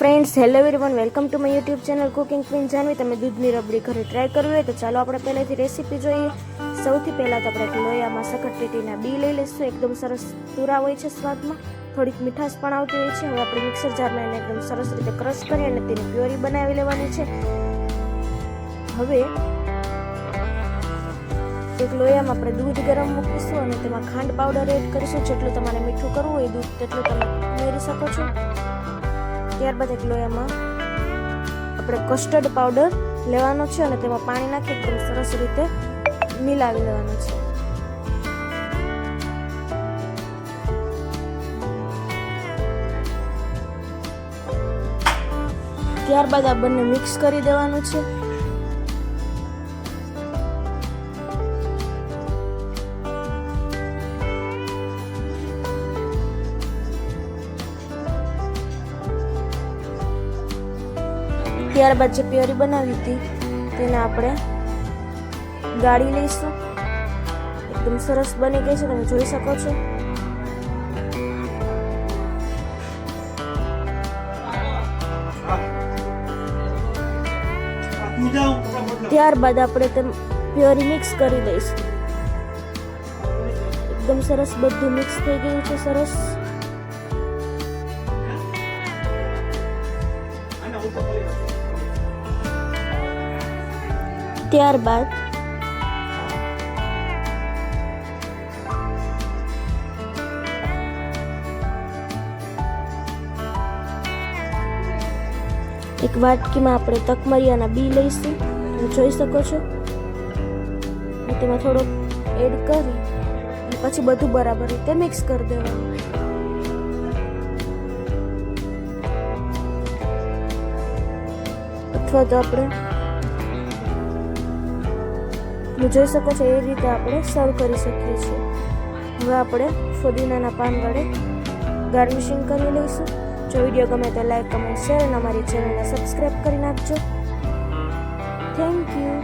Friends, hello everyone, welcome to my YouTube channel cooking queen Janvi. તમે દૂધની રબડી ઘરે try કરવી હોય તો ચાલો આપણે પહેલેથી રેસીપી જોઈએ. સૌથી પહેલાં તો આપણે લોયામાં સકરટેટીના બી લઈ લઈશું. એકદમ સરસ તુરા હોય છે સ્વાદમાં, થોડીક મીઠાશ પણ આવતી હોય છે. હવે આપણે મિક્સર જારમાં એને એકદમ સરસ રીતે ક્રશ કરી અને તેની પ્યોરી બનાવી લેવાની છે. હવે એક લોયામાં આપણે દૂધ ગરમ મૂકીશું અને તેમાં ખાંડ પાવડર એડ કરીશું. જેટલું તમારે મીઠું કરવું હોય દૂધ તેટલું તમે ઉમેરી શકો છો. ત્યારબાદ એક લોયામાં આપણે કસ્ટર્ડ પાવડર લેવાનો છે અને તેમાં પાણી નાખી એકદમ સરસ રીતે મિલાવી લેવાનું છે. ત્યારબાદ આ બંને મિક્સ કરી દેવાનું છે. ત્યારબાદ જે પ્યોરી બનાવી હતી તેને આપણે ગાળી લઈશું. એકદમ સરસ બની ગઈ છે, તમે જોઈ શકો છો. ત્યારબાદ આપણે તે પ્યોરી મિક્સ કરી દઈશું. એકદમ સરસ બધું મિક્સ થઈ ગયું છે. સરસ. ત્યારબાદ એક વાટકીમાં આપણે તકમરિયાના બી લઈશું, તમે જોઈ શકો છો. તેમાં થોડોક એડ કરી અને પછી બધું બરાબર રીતે મિક્સ કરી દેવાનું. અથવા તો આપણે જોઈ શકો છો એ રીતે આપણે સર્વ કરી શકીએ છીએ. હવે આપણે ફુદીનાના પાન વડે ગાર્નિશિંગ કરી લઈશું. જો વિડીયો ગમે તો લાઈક, કમેન્ટ, શેર અને અમારી ચેનલને સબસ્ક્રાઈબ કરી નાખજો. Thank you.